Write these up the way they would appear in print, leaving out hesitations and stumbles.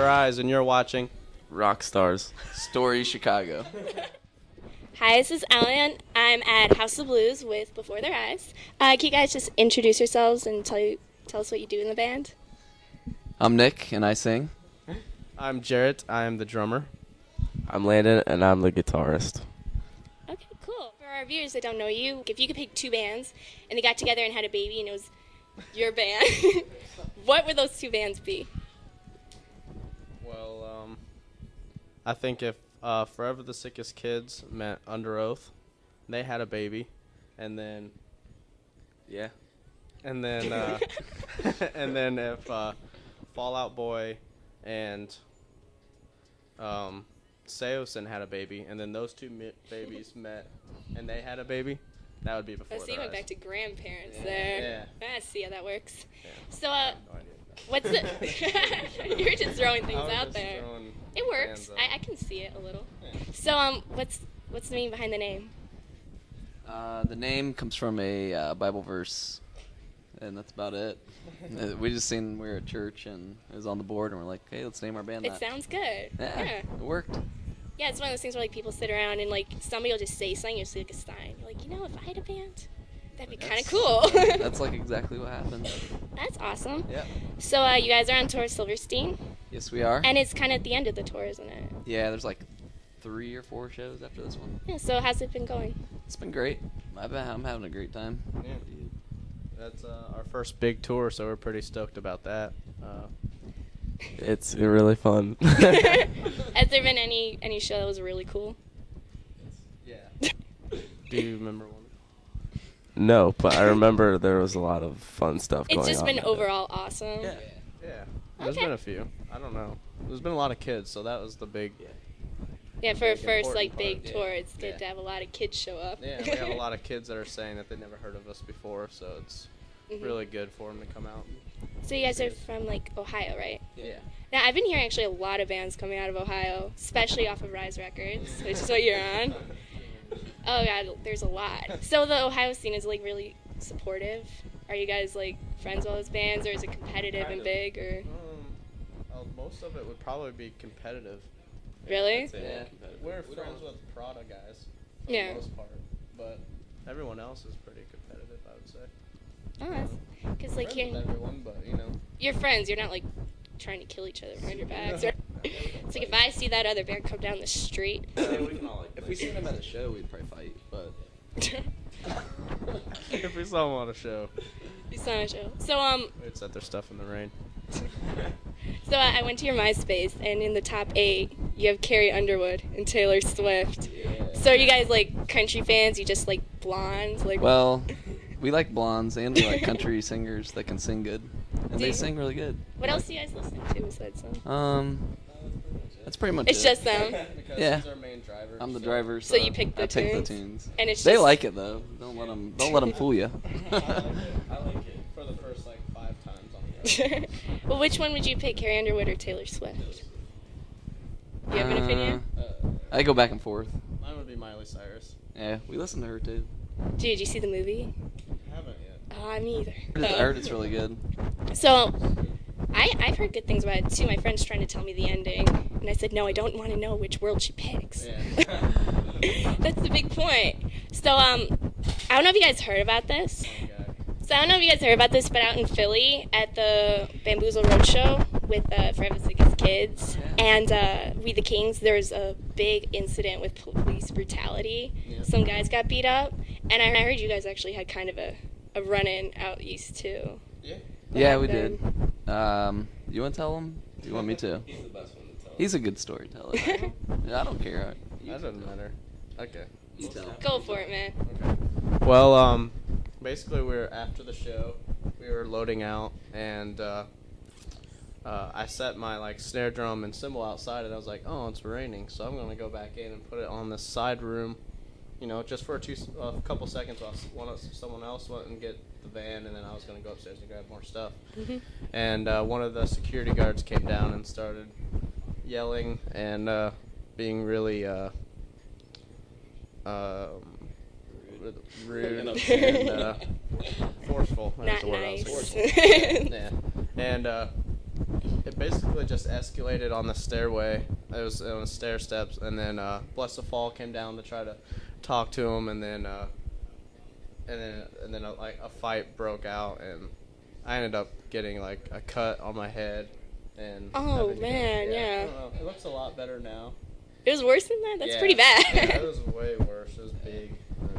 Their Eyes, and you're watching Rock Stars. Story Chicago. Hi, this is Ellen. I'm at House of Blues with Before Their Eyes. Can you guys just introduce yourselves and tell us what you do in the band? I'm Nick, and I sing. I'm Jarrett. I am the drummer. I'm Landon, and I'm the guitarist. Okay, cool. For our viewers that don't know you, if you could pick two bands and they got together and had a baby and it was your band, what would those two bands be? Well, I think if Forever the Sickest Kids met Under Oath, they had a baby, and then and then if Fall Out Boy and Seosin had a baby, and then those two babies met and they had a baby, that would be Before So Their you went Eyes. back to grandparents there. Yeah. I see how that works. Yeah. So, No idea. what's the... You're just throwing things out there. It works. bands I can see it a little. Yeah. So, what's the meaning behind the name? The name comes from a Bible verse, and that's about it. We just seen we were at church, and it was on the board, and we're like, hey, let's name our band It that. sounds good. Yeah, it worked. Yeah, it's one of those things where like people sit around and like somebody will just say something, you'll see like a sign. You're like, if I had a band, that'd be kind of cool. That's like exactly what happened. That's awesome. Yep. So you guys are on tour with Silverstein, Yes, we are. and it's kind of at the end of the tour, isn't it? Yeah, there's like 3 or 4 shows after this one. Yeah. So how's it been going? It's been great. I'm having a great time. Yeah. That's our first big tour, so we're pretty stoked about that. It's really fun. Has there been any show that was really cool? Yeah. Do you remember one? No, but I remember there was a lot of fun stuff going It's on. just been that overall awesome. Yeah. There's Okay. been a few. I don't know. There's been a lot of kids, so that was the big. Yeah, for a Big, first like important big part. tour, it's good Yeah. to have a lot of kids show up. Yeah, we have a lot of kids that are saying that they never heard of us before, so it's Mhm. really good for them to come out. So you guys are from like Ohio, right? Yeah. Now I've been hearing actually a lot of bands coming out of Ohio, especially off of Rise Records, which is what you're on. Oh god, there's a lot. So the Ohio scene is like really supportive. Are you guys like friends with all those bands, or is it competitive Kind and of. big, or Most of it would probably be competitive. really? Yeah. We're friends with Prada guys for Yeah. the most part, but everyone else is pretty competitive, I would say. Oh, because like Friends with here, everyone, but you're friends. You're not like trying to kill each other behind your backs. Or, it's like if I see that other band come down the street. If we seen them at a show, we'd probably fight, but... if we saw them on a show, You saw a show. So we'd set their stuff in the rain. So I went to your MySpace, and in the top 8, you have Carrie Underwood and Taylor Swift. So are you guys like country fans? You just like blondes? Like Well, we like blondes, and we like country singers that can sing good. And Do they you? sing really good. what else do you guys listen to besides them? That's pretty much It's it. just them, Because Yeah. he's our main driver. I'm the driver, So you pick the I pick the tunes? tunes. and it's They just, like it though. Don't let them fool you. I like it for the first like 5 times on the album. Well, which one would you pick, Carrie Underwood or Taylor Swift? You have an opinion? I go back and forth. Mine would be Miley Cyrus. Yeah, we listen to her too. Dude, you see the movie? Haven't yet. Oh, me either. I heard it's really good. So, I've heard good things about it too. My friend's trying to tell me the ending, and I said, no, I don't want to know which world she picks. Yeah. That's the big point. So, I don't know if you guys heard about this. So I don't know if you guys heard about this, but out in Philly at the Bamboozle Roadshow with Forever the Sickest Kids and We the Kings, there was a big incident with police brutality. Yeah. Some guys got beat up, and I heard you guys actually had kind of a run-in out east too. Yeah. Yeah, we happened? did. You want to tell him? Do you want me to? He's the best one to tell. He's a good storyteller. Yeah, I don't care. That doesn't matter. Okay. You tell him. Go for it, man. Okay. Well, basically we were after the show. We were loading out, and I set my like snare drum and cymbal outside, and I was like, oh, it's raining, so I'm gonna go back in and put it on this side room, just for a couple seconds while someone else went and get the van, and then I was gonna go upstairs and grab more stuff. Mm-hmm. And one of the security guards came down and started yelling and being really rude and forceful. That's Not the word I was nice. looking for. Yeah. And it basically just escalated on the stairway. It was on the stair steps, and then Bless the Fall came down to try to talk to him, and then like a fight broke out, and I ended up getting like a cut on my head. And Oh, having to man, I yeah. don't know. It looks a lot better now. It was worse than that? That's Yeah. pretty bad. Yeah, it was way worse. It was big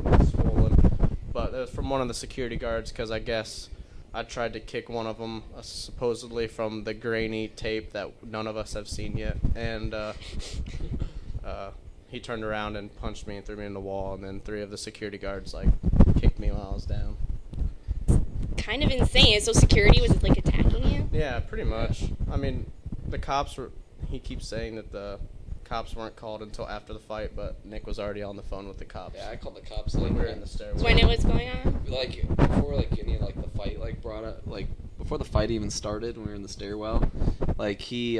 and swollen. But it was from one of the security guards, because I guess I tried to kick one of them, supposedly from the grainy tape that none of us have seen yet. And he turned around and punched me and threw me in the wall. And then 3 of the security guards like kicked me while I was down. Kind of insane. So security was like attacking you? Yeah, pretty much. I mean, the cops were. He keeps saying that the cops weren't called until after the fight, but Nick was already on the phone with the cops. Yeah, I called the cops When like we were in the stairway. When it was going on? like before like any like the fight like brought up like before the fight even started when we were in the stairwell, like he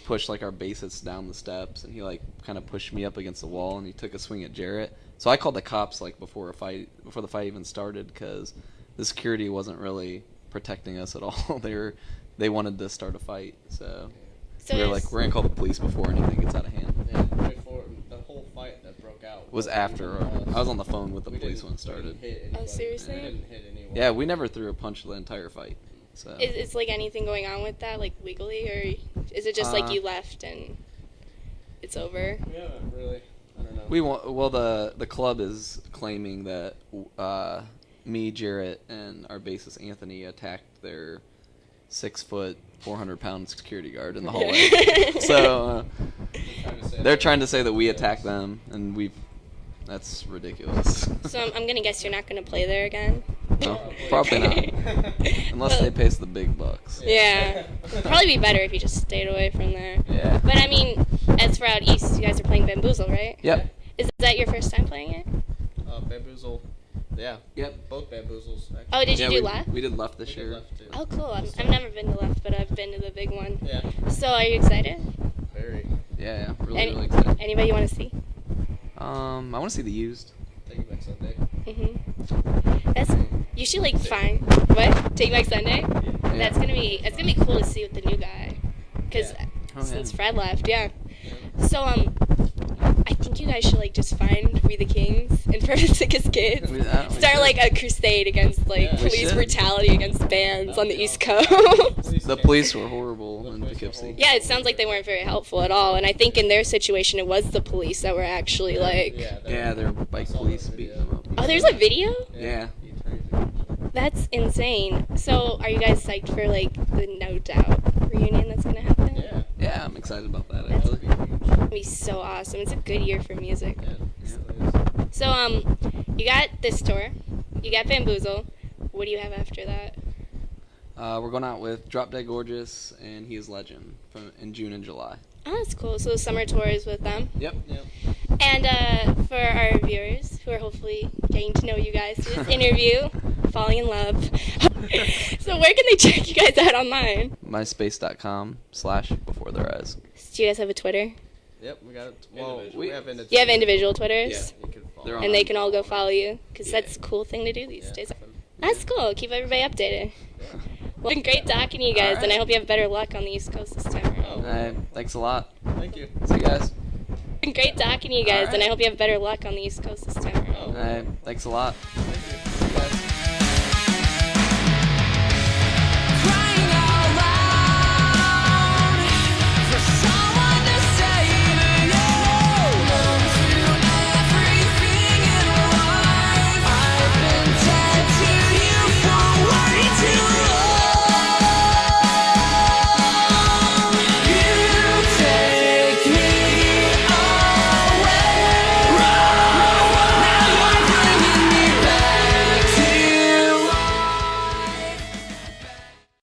pushed like our bassist down the steps, and he like kind of pushed me up against the wall, and he took a swing at Jarrett. So I called the cops like before the fight even started, because the security wasn't really protecting us at all. They wanted to start a fight, so we were like, we're gonna call the police before anything gets out of hand. Yeah, before the whole fight that broke out Was after I was on the phone with the We police didn't- when it started. we didn't hit anybody. seriously? We didn't hit anyone. Yeah, we never threw a punch the entire fight. So Is like anything going on with that, like legally, or is it just like you left and it's over? We haven't really. I don't know. we want. Well, the club is claiming that me, Jarrett, and our bassist Anthony attacked their 6 foot, 400-pound security guard in the hallway. So they're trying to say that we attacked them, and we've. That's ridiculous. So I'm gonna guess you're not gonna play there again. No, probably not, unless they pay us the big bucks. Yeah, probably be better if you just stayed away from there. Yeah. But I mean, as for out east, you guys are playing Bamboozle, right? Yep. Is that your first time playing it? Bamboozle. Yeah. Yep. Both Bamboozles. Actually. Oh, did you Yeah, do we, left? We did left We this did year. left too. Oh, cool. I've never been to left, but I've been to the big one. Yeah. So are you excited? Very. Yeah, really, Any- really excited. Anybody you want to see? I want to see the used. Take it back Sunday. That's usually like fine. What? Take Back Sunday? Yeah. That's gonna be cool to see with the new guy, because Yeah. Oh, since yeah. Fred left, yeah. So I think you guys should like just find We the Kings and Perfect Sickest Kids. We Start like a crusade against like Yeah. We police should. brutality against bands That'd on the be East awesome. Coast. The police were horrible The in police were Poughkeepsie. horrible. Yeah, it sounds like they weren't very helpful at all, and I think in their situation it was the police that were actually like. Yeah, they're bike police beating them up. Oh, there's a video? Yeah. That's insane. So, are you guys psyched for like the No Doubt reunion that's gonna happen? Yeah. Yeah, I'm excited about that That's- actually. It's gonna be so awesome. It's a good year for music. So, you got this tour, you got Bamboozle. What do you have after that? We're going out with Drop Dead Gorgeous and He Is Legend in June and July. Oh, that's cool. So, summer tours with them. Yep. And for our viewers who are hopefully getting to know you guys through this interview, falling in love. So, where can they check you guys out online? MySpace.com/Before Their Eyes. Do you guys have a Twitter? Yep, we got it. Well, Individual. we have individual. You have individual Twitters? You can follow. They're on- And they can all go follow you? Because Yeah. that's a cool thing to do these Yeah. days. That's cool. Keep everybody updated. Well, it's been great talking to you guys, All and I right. hope you have better luck on the East Coast this time around. Alright, thanks a lot. Thank you. See you guys. It's been great talking to you guys, All and I right. hope you have better luck on the East Coast this time around. Alright, thanks a lot. Thank you. See you guys.